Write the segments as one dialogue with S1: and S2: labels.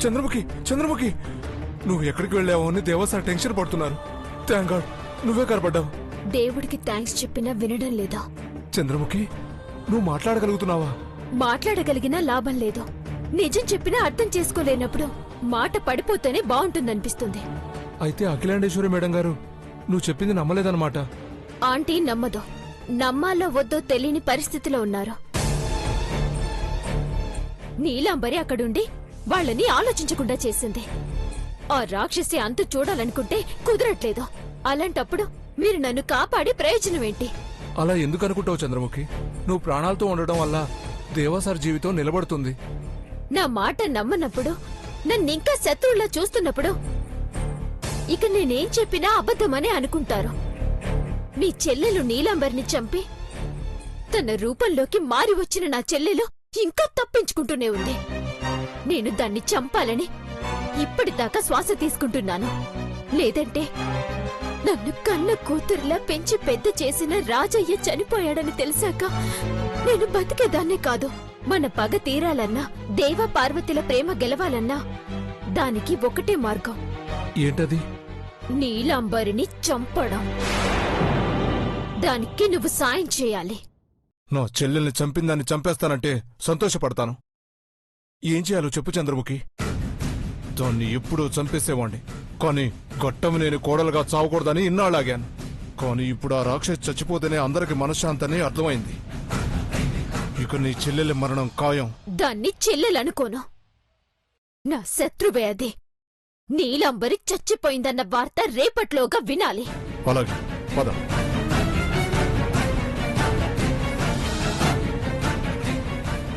S1: చంద్రముఖి చంద్రముఖి నువ్వు ఎక్కడికి వెళ్ళావో అని దేవసార్ టెన్షన్ పడుతున్నారు. థ్యాంక్ గాడ్ నువ్వే కనపడ్డావు.
S2: దేవుడికి థ్యాంక్స్ చెప్పినా వినడం లేదా?
S1: చంద్రముఖి నువ్వు మాట్లాడగలుగుతున్నావా?
S2: మాట్లాడగలిగినా లాభం లేదు. నిజం చెప్పినా అర్థం చేసుకోలేనప్పుడు మాట పడిపోతేనే బాగుంటుందనిపిస్తుంది.
S1: అయితే అఖిలాండేశ్వరి మేడం గారు నువ్వు చెప్పింది నమ్మలేదన్నమాట.
S2: ఆంటీ నమ్మదో. నమ్మాలో వద్దో తెలియని పరిస్థితిలో ఉన్నారు. నీలాంబరి అక్కడుండి వాళ్ళని ఆలోచించకుండా చేసింది. ఆ రాక్షసి అంతు చూడాలనుకుంటే కుదరట్లేదు. అలాంటప్పుడు మీరు నన్ను కాపాడి ప్రయోజనమేంటి?
S1: అలా ఎందుకు అనుకుంటావు చంద్రముఖి? నువ్వు ప్రాణాలతో ఉండడం వల్ల దేవసార్ జీవితం నిలబడుతుంది.
S2: నా మాట నమ్మనప్పుడు, నన్నింకా శత్రువులా చూస్తున్నప్పుడు ఇక నేనేం చెప్పినా అబద్ధమని అనుకుంటారు. మీ చెల్లెలు నీలాంబరిని చంపి తన రూపంలోకి మారి వచ్చిన నా చెల్లెలు ఇంకా తప్పించుకుంటూనే ఉంది. నేను దాన్ని చంపాలని ఇప్పటిదాకా శ్వాస తీసుకుంటున్నాను. లేదంటే నన్ను కన్న కూతురులా పెంచి పెద్ద చేసిన రాజయ్య చనిపోయాడని తెలిసాక నేను బతికేదాన్నే కాదు. మన పగ తీరాలన్నా, దేవ పార్వతిల ప్రేమ గెలవాలన్నా దానికి ఒకటే మార్గం.
S1: ఏంటది?
S2: నీలాంబరిని చంపడం. దానికి నువ్వు సాయం చేయాలి.
S1: నా చెల్లెల్ని చంపిందాన్ని చంపేస్తానంటే సంతోషపడతాను. ఏం చేయాలో చెప్పు చంద్రముఖి. దాన్ని ఎప్పుడో చంపేసేవాణ్ణి, కానీ గట్టము నేను కోడలుగా చావకూడదని ఇన్నాళ్ళాగాను. కానీ ఇప్పుడు ఆ రాక్షసి చచ్చిపోతేనే అందరికి మనశ్శాంతని అర్థమైంది. ఇక నీ చెల్లెలి మరణం ఖాయం.
S2: దాన్ని చెల్లెలనుకోను. నా శత్రువే అది. నీలాంబరి చచ్చిపోయిందన్న వార్త రేపట్లోగా వినాలి.
S1: అలాగే పద.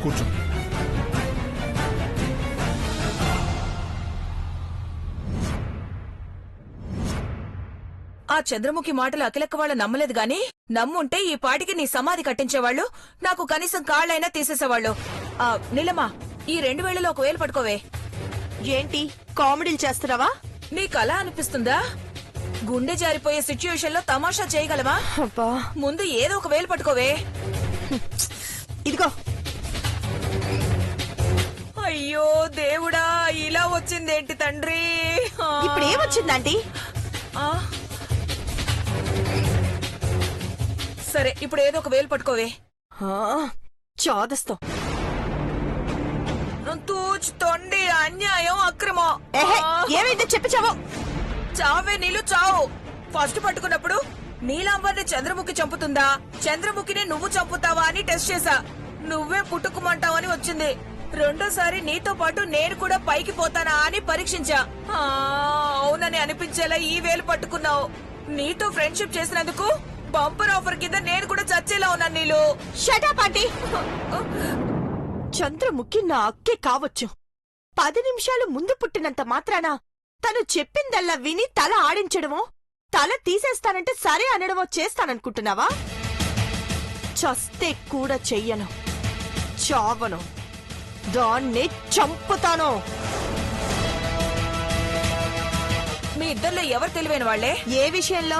S1: కూర్చో.
S3: ఆ చంద్రముఖి మాటలు అఖిలక్క వాళ్ళు నమ్మలేదు గాని, నమ్ముంటే ఈ పాటికి నీ సమాధి కట్టించేవాళ్లు, నాకు కనీసం కాళ్ళైనా తీసేసేవాళ్లు. నీలమ్మా, ఈ 2000లో 1000 పట్టుకోవే.
S4: ఏంటి కామెడీలు చేస్తున్నావా?
S3: నీకు అలా అనిపిస్తుందా? గుండె జారిపోయే సిచ్యుయేషన్ లో తమాషా చేయగలవా? ముందు ఏదో 1000 పట్టుకోవే.
S4: ఇదిగో.
S3: అయ్యో దేవుడా, ఇలా వచ్చిందేంటి తండ్రి?
S4: ఇప్పుడు ఏమొచ్చిందండి?
S3: సరే, ఇప్పుడు ఏదో 1000 పట్టుకోవే.
S4: చాదస్తాం.
S3: తూచుతోండి అన్యాయం, అక్రమం.
S4: ఏమైందో చెప్పిచావో.
S3: చావే నీళ్ళు చావు. ఫస్ట్ పట్టుకున్నప్పుడు నీలాంబర్ని చంద్రముఖి చంపుతుందా, చంద్రముఖిని నువ్వు చంపుతావా అని టెస్ట్ చేశా. నువ్వే పుట్టుకుమంటావని వచ్చింది. రెండోసారి నీతో పాటు నేను కూడా పైకి పోతానా అని పరీక్షించా. అవునని అనిపించేలా ఈ 1000 పట్టుకున్నావు. నీతో ఫ్రెండ్షిప్ చేసినందుకు బంపర్ ఆఫర్ కింద నేను కూడా చచ్చేలా ఉన్నాను. నీళ్ళు
S4: షటప్ ఆంటీ. చంద్రముఖి నా అక్కే కావచ్చు. 10 నిమిషాలు ముందు పుట్టినంత మాత్రాన తను చెప్పిందల్లా విని తల ఆడించడమో, తల తీసేస్తానంటే సరే అనడమో చేస్తాననుకుంటున్నావా? చస్తే కూడా చెయ్యను, చావను, దాన్ని చంపుతాను.
S3: మీ ఇద్దర్లో ఎవరు తెలివైన వాళ్లే?
S4: ఏ విషయంలో?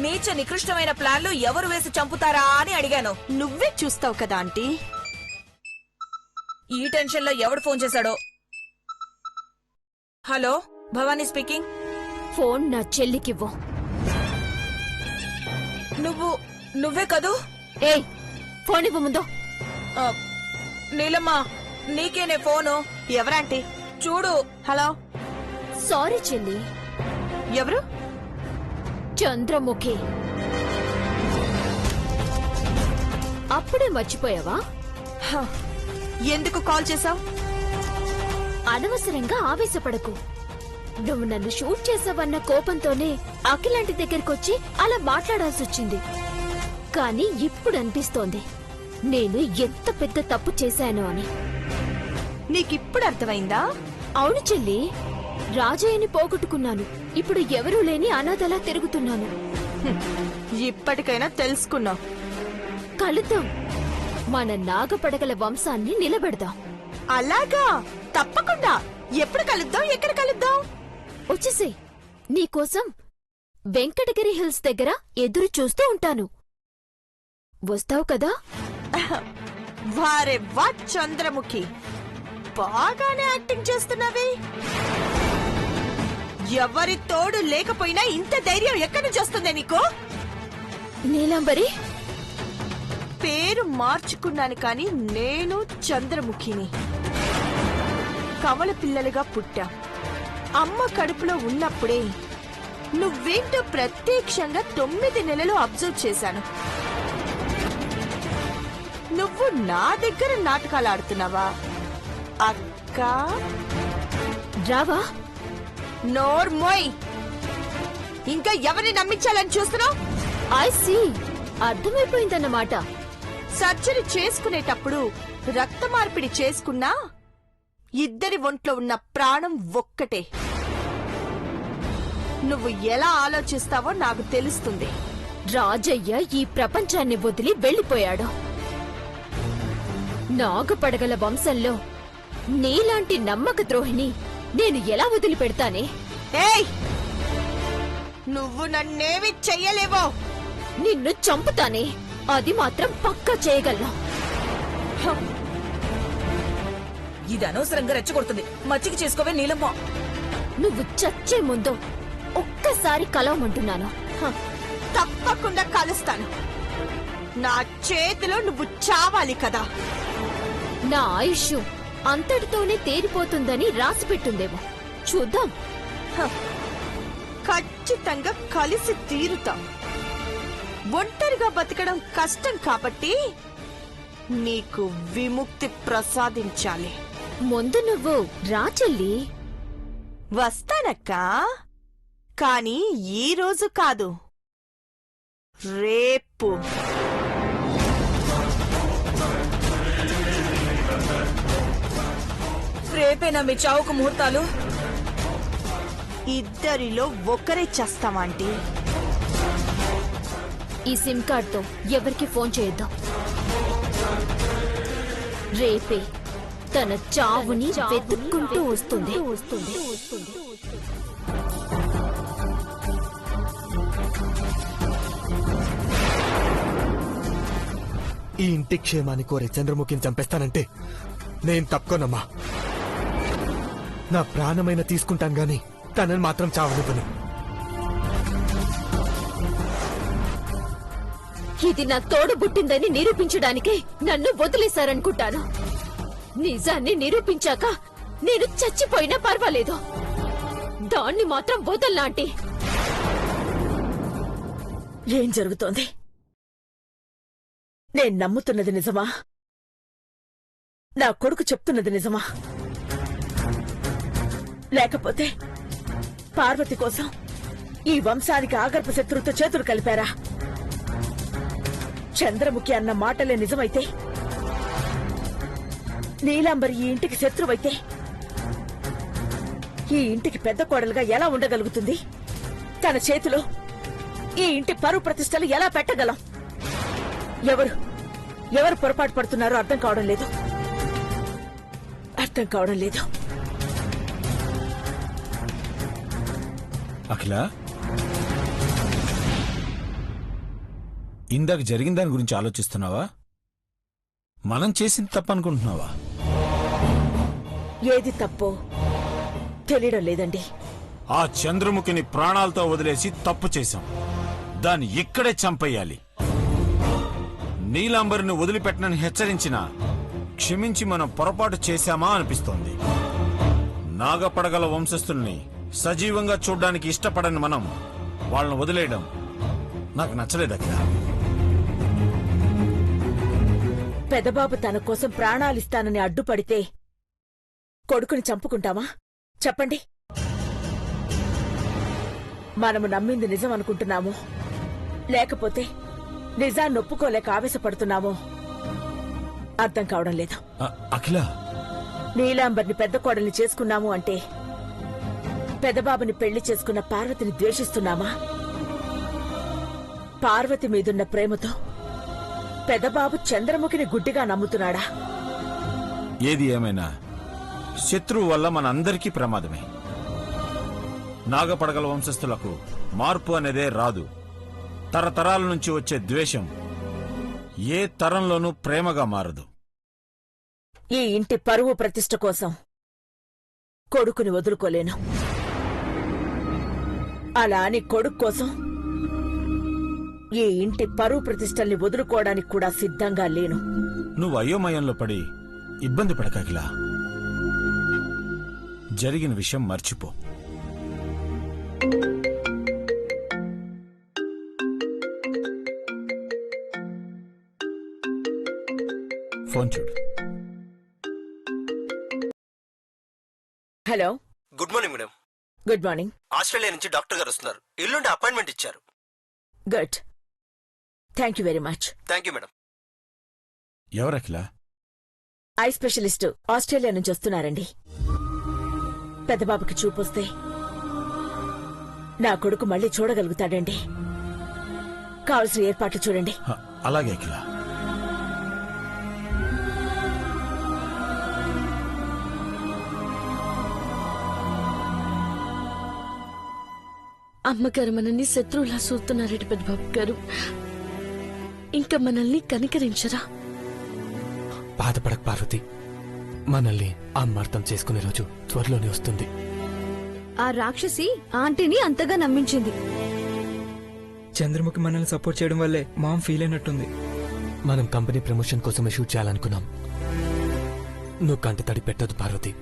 S3: నీచ నికృష్టమైన ప్లాన్లు ఎవరు వేసి చంపుతారా అని అడిగాను.
S4: నువ్వే చూస్తావు కదా ఆంటీ.
S3: ఈ టెన్షన్ లో ఎవడు ఫోన్ చేశాడో. Hello, Bhavani speaking.
S2: ఫోన్ నా చెల్లికివ్వు.
S3: నువ్వే కదూ?
S2: ఏయ్, ఫోన్ ఇవ్వు ముందు.
S3: నీలమ్మా, నీకేనే ఫోను.
S4: ఎవరాంటీ?
S3: చూడు.
S4: హలో.
S2: సారీ చెల్లి.
S4: ఎవరు?
S2: చంద్రముఖి. అప్పుడే మర్చిపోయావా?
S4: ఎందుకు కాల్ చేశావు?
S2: అనవసరంగా ఆవేశపడకు. నువ్వు నన్ను షూట్ చేసావన్న కోపంతోనే అఖిలాంటి దగ్గరకొచ్చి అలా మాట్లాడాల్సొచ్చింది. కానీ ఇప్పుడు అనిపిస్తోంది నేను ఎంత పెద్ద తప్పు చేశానో అని.
S4: నీకిప్పుడు అర్థమైందా?
S2: అవును చెల్లి, రాజయ్యని పోగొట్టుకున్నాను. ఇప్పుడు ఎవరూ లేని అనాథలా తిరుగుతున్నాను.
S4: ఇప్పటికైనా తెలుసుకున్నావు.
S2: కలుద్దాం. మన నాగపడగల వంశాన్ని నిలబెడదాం.
S4: అలాగా? తప్పకుండా. ఎప్పుడు కలుద్దాం? ఎక్కడ కలుద్దాం?
S2: వచ్చేసే. నీకోసం వెంకటగిరి హిల్స్ దగ్గర ఎదురు చూస్తూ ఉంటాను. వస్తావు కదా?
S4: వారే వా చంద్రముఖి. బాగానే యాక్టింగ్ చేస్తున్నావే. ఎవరి తోడు లేకపోయినా ఇంత ధైర్యం ఎక్కడి నుంచి వస్తుందే నీకు?
S2: నీలాంబరి,
S4: పేరు మార్చుకున్నాను కానీ నేను చంద్రముఖిని. కవల పిల్లలుగా పుట్టా. అమ్మ కడుపులో ఉన్నప్పుడే నువ్వేంటో ప్రత్యక్షంగా 9 నెలలు అబ్జర్వ్ చేశాను. నువ్వు నా దగ్గర నాటకాలు ఆడుతున్నావా అక్క?
S2: రావా?
S4: నోర్మోయ్, ఇంకా ఎవరిని నమ్మించాలని చూస్తున్నావు?
S2: I see, అర్థమైపోయిందన్నమాట.
S4: సర్జరీ చేసుకునేటప్పుడు రక్త మార్పిడి చేసుకున్నా ఇద్దరి ఒంట్లో ఉన్న ప్రాణం ఒక్కటే. నువ్వు ఎలా ఆలోచిస్తావో నాకు తెలుస్తుంది.
S2: రాజయ్య ఈ ప్రపంచాన్ని వదిలి వెళ్లిపోయాడు. నాగపడగల వంశంలో నీలాంటి నమ్మక ద్రోహిని నేను ఎలా వదిలిపెడతానే?
S4: ఏయ్, నువ్వు నన్నేమి చెయ్యలేవో.
S2: నిన్ను చంపుతానే, అది మాత్రం పక్కా చేయగలను.
S3: ఇది అనవసరంగా రెచ్చగొడుతుంది. మచ్చికి చేసుకోవే నీలమ్మ.
S2: నువ్వు చచ్చే ముందు ఒక్కసారి కలవమంటున్నాను.
S4: తప్పకుండా కలుస్తాను. నా చేతిలో నువ్వు చావాలి కదా.
S2: నా ఆయుష్ అంతటితోనే తేరిపోతుందని రాసిపెట్టుందేమో, చూద్దాం.
S4: ఖచ్చితంగా కలిసి తీరుతాం. ఒంటరిగా బతకడం కష్టం కాబట్టి నీకు విముక్తి ప్రసాదించాలి.
S2: ముందు నువ్వు రా చెల్లి.
S4: వస్తానక్క, కానీ ఈ రోజు కాదు, రేపు.
S3: రేపేనా మీ చావుకు ముహూర్తాలు?
S4: ఇద్దరిలో ఒకరే చేస్తామంటే
S2: ఈ సిమ్ కార్డ్తో ఎవరికి ఫోన్ చేయొద్దాం. రేపే తన చావుని వెతుక్కుంటూ వస్తుంది.
S5: ఈ ఇంటి క్షేమాన్ని కోరే చంద్రముఖిని చంపేస్తానంటే నేను తప్పుకోనమ్మా. నా ప్రాణమైన తీసుకుంటాను గాని తనని మాత్రం చావనివ్వను.
S2: ఇది నా తోడు పుట్టిందని నిరూపించడానికే నన్ను వదిలేశారనుకుంటాను. నిజాన్ని నిరూపించాక నేను చచ్చిపోయినా పర్వాలేదు, దాన్ని మాత్రం వదల్లాంటి.
S6: ఏం జరుగుతోంది? నేను నమ్ముతున్నది నిజమా? నా కొడుకు చెప్తున్నది నిజమా? లేకపోతే పార్వతి కోసం ఈ వంశానికి ఆగర్భ శత్రువుతో చేతులు కలిపారా? చంద్రముఖి అన్న మాటలే నిజమైతే, నీలాంబరి ఈ ఇంటికి శత్రువైతే, ఈ ఇంటికి పెద్ద కోడలుగా ఎలా ఉండగలుగుతుంది? తన చేతిలో ఈ ఇంటి పరువు ప్రతిష్టలు ఎలా పెట్టగలం? ఎవరు పొరపాటు పడుతున్నారో అర్థం కావడం లేదు.
S7: అఖిల, ఇందాక జరిగిన దాని గురించి ఆలోచిస్తున్నావా? మనం చేసింది తప్పనుకుంటున్నావా?
S6: ఏది తప్పో తెలియడం లేదండి.
S7: ఆ చంద్రముఖిని ప్రాణాలతో వదిలేసి తప్పు చేశాం. దాన్ని ఇక్కడే చంపేయాలి. నీలాంబరిని వదిలిపెట్టనని హెచ్చరించినా క్షమించి మనం పొరపాటు చేశామా అనిపిస్తోంది. నాగపడగల వంశస్థుల్ని సజీవంగా చూడ్డానికి ఇష్టపడని మనం వాళ్ళని వదిలేయడం నాకు నచ్చలేదక్కా.
S6: పెదబాబు తన కోసం ప్రాణాలిస్తానని అడ్డుపడితే కొడుకుని చంపుకుంటామా? చెప్పండి. మనము నమ్మింది నిజం అనుకుంటున్నాము, లేకపోతే నిజాన్ని ఒప్పుకోలేక ఆవేశపడుతున్నామో అర్థం కావడం లేదు.
S7: అఖిల,
S6: నీలాంబర్ని పెద్ద కోడల్ని చేసుకున్నాము అంటే పెదబాబుని పెళ్లి చేసుకున్న పార్వతిని ద్వేషిస్తున్నామా? పార్వతి మీదున్న ప్రేమతో పెదబాబు చంద్రముఖిని గుడ్డిగా నమ్ముతున్నాడా?
S7: ఏది ఏమైనా శత్రువు వల్ల మనందరికీ ప్రమాదమే. నాగపడగల వంశస్థులకు మార్పు అనేదే రాదు. తరతరాల నుంచి వచ్చే ద్వేషం ఏ తరంలోనూ ప్రేమగా మారదు.
S6: ఈ ఇంటి పరువు ప్రతిష్ట కోసం కొడుకుని వదులుకోలేను. అలా అని కొడుకు కోసం ఈ ఇంటి పరువు ప్రతిష్టల్ని వదులుకోవడానికి కూడా సిద్ధంగా లేను.
S7: నువ్వు అయోమయంలో పడి ఇబ్బంది పడకాకిలా. జరిగిన విషయం మర్చిపో. ఫోన్ చూడు.
S6: Hello,
S8: good morning madam.
S6: Good morning.
S8: Australia నుంచి డాక్టర్ గారు వస్తున్నారు. ఎల్లుండి అపాయింట్మెంట్ ఇచ్చారు.
S6: Good, thank you very much.
S8: Thank you madam.
S7: ఎవరకిలా?
S6: ఐ స్పెషలిస్ట్ ఆస్ట్రేలియా నుంచి వస్తున్నారండి. పెద్దబాబుకి చూపొస్తే నా కొడుకు మళ్ళీ చూడగలుగుతాడండి. కావలసిన ఏర్పాట్లు చూడండి.
S7: అలాగే అఖిల.
S9: అమ్మగారు మనల్ని శత్రువులా చూస్తున్నారట పెద్దబాబు గారు. ఇంకా మనల్ని కనికరించరా?
S5: బాధపడక పార్వతి, మనల్ని అమ్మర్థం చేసుకునే రోజు త్వరలోనే వస్తుంది.
S2: ఆ రాక్షసి ఆంటీని అంతగా నమ్మించింది.
S10: చంద్రముఖి మనల్ని సపోర్ట్ చేయడం వల్లే మామ్ ఫీల్ అయినట్టుంది.
S5: మనం కంపెనీ ప్రమోషన్ కోసమే షూట్ చేయాలనుకున్నాం. నువ్వు కంట తడి పెట్టదు పార్వతి.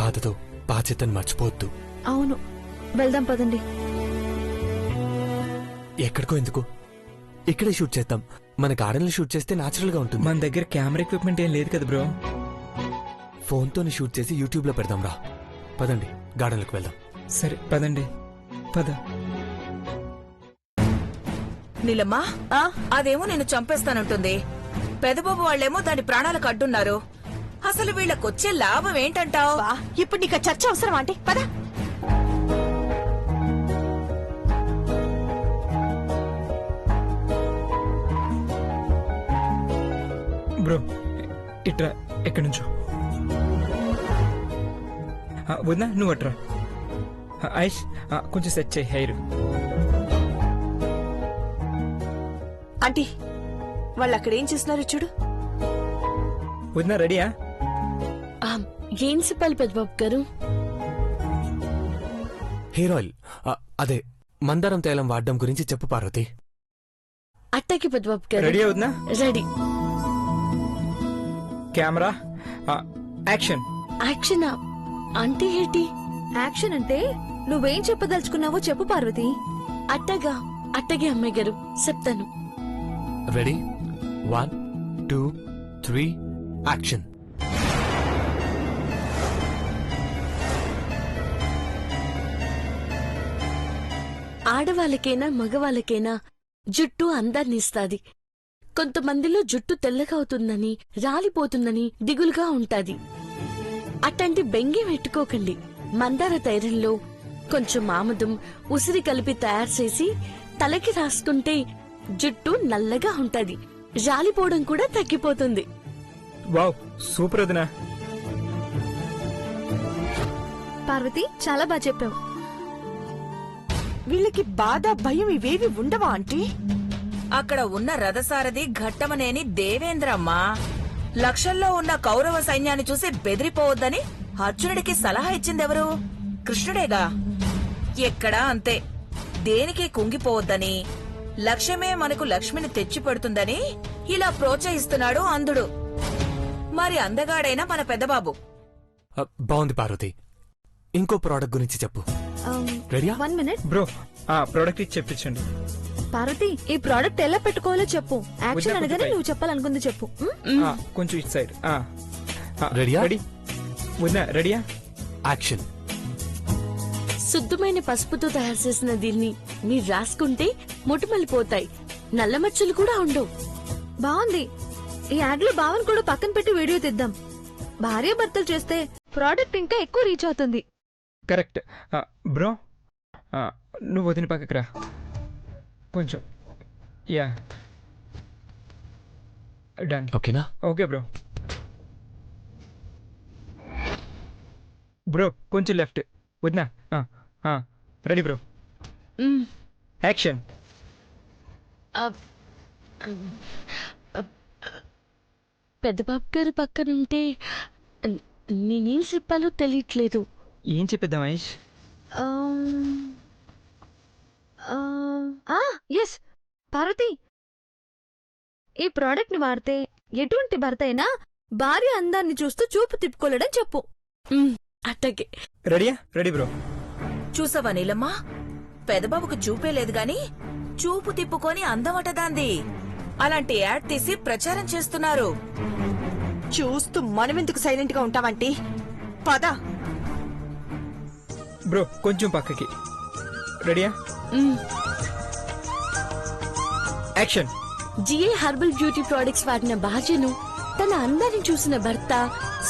S5: బాధతో బాధ్యతను మర్చిపోవద్దు.
S2: అవును, వెళ్దాం పదండి.
S5: ఎక్కడికో ఎందుకు, ఇక్కడే షూట్ చేద్దాం. మన గార్డెన్ లో షూట్ చేస్తే నాచురల్ గా ఉంటుంది.
S10: మన దగ్గర కెమెరా ఎక్విప్మెంట్ ఏం లేదు కదా బ్రో.
S5: ఫోన్ తోని షూట్ చేసి యూట్యూబ్ లో పెడదాం రా. పదండి, గార్డెన్ లోకి వెళ్దాం.
S10: సరే పదండి, పద.
S3: నీలమ్మా, అదేమో నేను చంపేస్తానంటుంది. పెదబాబు వాళ్ళేమో దాని ప్రాణాలకు అడ్డున్నారు. అసలు వీళ్ళకొచ్చే లాభం ఏంటంటావు?
S4: ఇప్పుడు నీకు చర్చ అవసరం ఆంటీ, పద.
S10: బ్రో ఇట్రా, ఎక్కడి నుంచో. వద్దా, నువ్వు అట్రా. ఐష్, కొంచెం సెట్ చేయి హెయిర్.
S4: ఆంటీ, వాళ్ళు అక్కడ ఏం చేస్తున్నారు చూడు.
S10: వద్దా, రెడీయా?
S9: ఏం చెప్పాలి పెద్దబాబు గారు?
S5: హెయిర్ ఆయిల్, అదే మందారం తైలం వాడడం గురించి చెప్పు పార్వతి.
S9: అట్టకి పెద్దబాబు గారు.
S10: రెడీ అవుతుందా?
S9: రెడీ.
S10: Camera action.
S9: యాక్షన్ అంటే ఏంటి?
S2: యాక్షన్ అంటే నువ్వేం చెప్పదలుచుకున్నావో చెప్పు పార్వతి.
S9: అట్టగే అమ్మాయి గారు, చెప్తాను.
S5: Ready, 1 2 3 action.
S9: ఆడవాళ్ళకైనా మగవాళ్ళకైనా జుట్టు అందాన్నిస్తాది. కొంతమందిలో జుట్టు తెల్లగా అవుతుందని, రాలిపోతుందని దిగులుగా ఉంటాది. అట్టంటి బెంగి పెట్టుకోకండి. మందార తైరంలో కొంచెం ఆముదం, ఉసిరి కలిపి తయారు చేసి తలకి రాసుకుంటే జుట్టు నల్లగా ఉంటది. రాలిపోవడం కూడా తగ్గిపోతుంది.
S10: వావ్, సూపర్ వదినా.
S2: పార్వతి, చాలా బాగా చెప్పావు.
S4: వీళ్ళకి బాధ, భయం ఇవేవి ఉండవా ఆంటీ?
S3: అక్కడ ఉన్న రథసారథి ఘట్టమనేని దేవేంద్రమ్మా. లక్షల్లో ఉన్న కౌరవ సైన్యాన్ని చూసి బెదిరిపోవద్దని అర్జునుడికి సలహా ఇచ్చిందెవరు? కృష్ణుడేగా. ఎక్కడా అంతే. దేనికి కుంగిపోవద్దని, లక్ష్యమే మనకు లక్ష్మిని తెచ్చి పెడుతుందని ఇలా ప్రోత్సహిస్తున్నాడు అంధుడు. మరి అందగాడైనా మన పెద్దబాబు.
S5: బాగుంది పార్వతి. ఇంకో ప్రోడక్ట్ గురించి చెప్పు. రెడీయా?
S2: 1 minute.
S10: బ్రో, ప్రోడక్ట్ ఇచ్చి చెప్పించండి.
S2: పార్వతి, ఈ ప్రోడక్ట్ ఎలా పెట్టుకోవాలో చెప్పు. యాక్షన్
S10: వద్దా,
S2: అనగానే
S10: వద్దా.
S2: నువ్వు చెప్పాలనుకుంది చెప్పు.
S10: కొంచెం ఇటు సైడ్.
S5: రెడీయా?
S10: రెడీ. వద్దా, రెడీయా?
S5: యాక్షన్.
S9: శుద్ధమైన పసుపుతో తయారు చేసిన దీన్ని మీరు రాసుకుంటే మొటిమలిపోతాయి, నల్లమచ్చలు కూడా ఉండవు.
S2: బాగుంది. ఈ యాడ్ లో భావన్ కూడా పక్కన పెట్టి వీడియో తీద్దాం. భార్య భర్తలు చేస్తే ప్రోడక్ట్ ఇంకా ఎక్కువ రీచ్ అవుతుంది.
S10: కరెక్ట్. బ్రో, నువ్వు వదిన పక్కకు రా కొంచెం. Ya, done.
S5: ఓకేనా?
S10: Okay bro. బ్రో, కొంచెం లెఫ్ట్. వదినా. Ready bro. యాక్షన్.
S9: 'అ పెద్దబాబు గారు పక్కనుంటే నేనేం చెప్పాలో తెలియట్లేదు.
S10: ఏం చెప్పేద్దాం మహేష్?
S11: ఎస్ పార్వతి, ఈ ప్రోడక్ట్ ని వాడితే ఎటువంటి భర్త అయినా భార్య అందాన్ని చూస్తూ చూపు తిప్పుకోలేడం చెప్పు.
S9: అట్టగే.
S10: రెడీయా? Ready bro.
S3: చూసావా నీలమ్మా, పెదబాబుకు చూపే లేదు గాని చూపు తిప్పుకొని అందమటదాంది. అలాంటి యాడ్ తీసి ప్రచారం చేస్తున్నారు.
S4: చూస్తూ మనమెందుకు సైలెంట్ గా ఉంటావంటే పద.
S10: బ్రో కొంచెం పక్కకి. రెడీయా? Action.
S9: G A herbal beauty products వాడిన భార్యను తన అందాన్ని చూసిన భర్త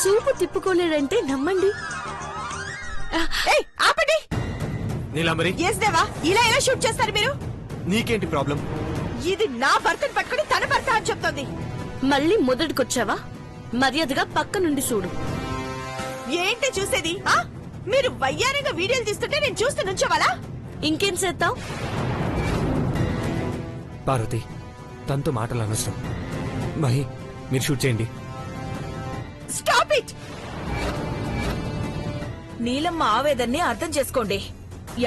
S9: చూపు తిప్పుకోలేడంటే నమ్మండి.
S4: ఏయ్, ఆపండి.
S5: నీలాంబరి,
S4: ఎస్ దేవా, ఇలా ఎలా షూట్ చేస్తారు మీరు?
S5: నీకేంటి ప్రాబ్లం?
S4: ఇది నా భర్తను పట్టుకుని తన భర్త అని చెప్తోంది.
S9: మళ్ళీ మొదటికొచ్చావా? మర్యాదగా పక్క నుండి చూడు.
S4: ఏంటి చూసేది? మీరు వయ్యారంగా వీడియోలు తీస్తుంటే నేను చూస్తూ నుంచోవాలా?
S9: ఇంకేం చేద్దాం?
S5: పార్వతి, తనతో మాటలు అనవసరం. మహి, మీరు షూట్ చేయండి.
S4: Stop it.
S3: నీలమ్మ ఆవేదన్ని అర్థం చేసుకోండి.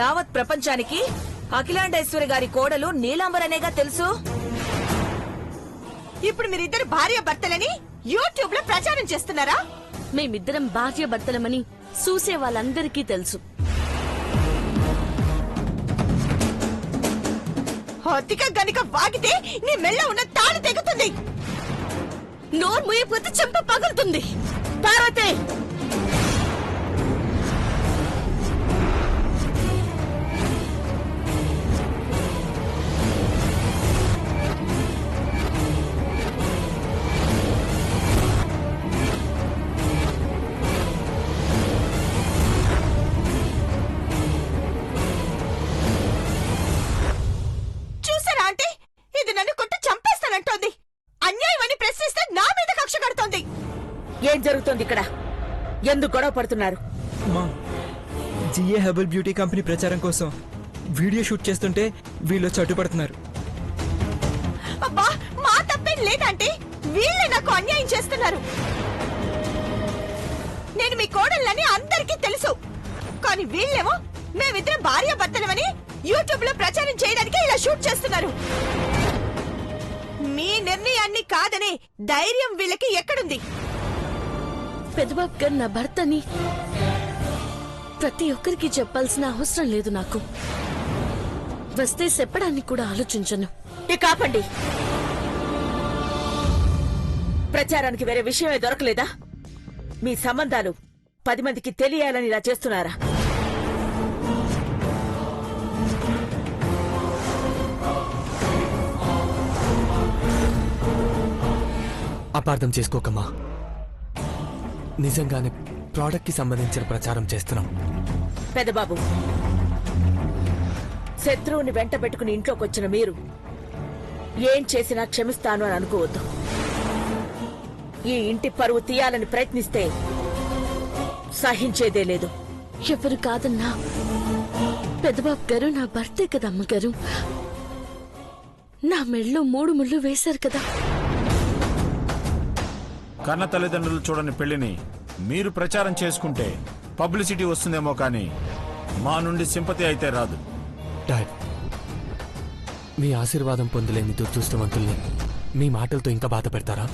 S3: యావత్ ప్రపంచానికి అఖిలాండేశ్వరి గారి కోడలు నీలాంబరనేగా తెలుసు.
S4: ఇప్పుడు మీరిద్దరు భార్య భర్తలని యూట్యూబ్ లో ప్రచారం చేస్తున్నారా?
S9: మేమిద్దరం భార్య భర్తలమని చూసే వాళ్ళందరికీ తెలుసు.
S4: అతిగా గనుక వాగితే నీ మెళ్ళ ఉన్న తాళి తెగుతుంది.
S9: నోరు మూయపోతే చెంప పగులుతుంది.
S6: పార్వతి,
S4: చూసారా అంటే ఇది నన్ను కొట్టి చంపేస్తానంటోంది. అన్యాయం అని ప్రశ్నిస్తే నా మీద కక్ష కడుతోంది.
S6: ఏం జరుగుతోంది ఇక్కడ? ఎందుకు గొడవ పడుతున్నారు?
S10: మా జిఏ హెర్బల్ బ్యూటీ కంపెనీ ప్రచారం కోసం వీడియో షూట్ చేస్తుంటే వీళ్ళు చట్టుపడుతున్నారు.
S4: అబ్బా, మా తప్పేం లేదంటే వీళ్ళే నాకు అన్యాయం చేస్తున్నారు. నేను మీ కోడళ్ళని అందరికీ తెలుసు, కానీ వీళ్ళేమో మేమిద్దరం భార్య భర్తలమని యూట్యూబ్ లో ప్రచారం చేయడానికి ఇలా షూట్ చేస్తున్నారు. మీ నిర్ణయాన్ని కాదనే ధైర్యం వీళ్ళకి ఎక్కడుంది?
S9: పెద్దబాబు గారు నా భర్తని ప్రతి ఒక్కరికి చెప్పాల్సిన అవసరం లేదు. నాకు వస్తే చెప్పడానికి కూడా ఆలోచించను.
S6: ఇక ఆపండి. ప్రచారానికి వేరే విషయమే దొరకలేదా? మీ సంబంధాలు 10 మందికి తెలియాలని ఇలా చేస్తున్నారా?
S5: అపార్థం చేసుకోకమ్మా. నిజంగానే ప్రోడక్ట్ కి సంబంధించిన ప్రచారం చేస్తున్నాం.
S6: పెద్దబాబు, శత్రువుని వెంట పెట్టుకుని ఇంట్లోకి వచ్చిన మీరు ఏం చేసినా క్షమిస్తాను అని అనుకోవద్దు. ఈ ఇంటి పరువు తీయాలని ప్రయత్నిస్తే సహించేదే లేదు.
S9: ఎవరు కాదన్నా పెద్దబాబు గారు నా భర్తే కదా అమ్మగారు. నా మెళ్ళో 3 ముళ్ళు వేశారు కదా.
S7: కన్న తల్లిదండ్రులు చూడని పెళ్లిని మీరు ప్రచారం చేసుకుంటే పబ్లిసిటీ వస్తుందేమో కానీ మా నుండి సింపతి అయితే రాదు.
S5: డాడ్, మీ ఆశీర్వాదం పొందలేని దురదృష్టవంతుల్ని మీ మాటలతో ఇంకా బాధ పెడతారా?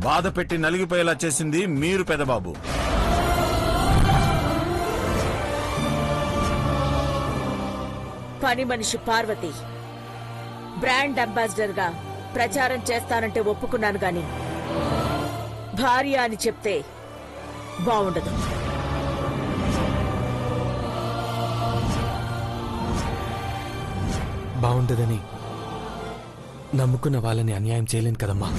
S7: బాధ పెట్టి నలిగిపోయేలా చేసింది మీరు పెదబాబు.
S6: పని మనిషి పార్వతి బ్రాండ్ అంబాసిడర్ గా ప్రచారం చేస్తానంటే ఒప్పుకున్నాను గాని భార్య అని చెప్తే బావుండదు.
S5: బావుండదని నమ్ముకున్న వాళ్ళని అన్యాయం చేయలేను కదమ్మా.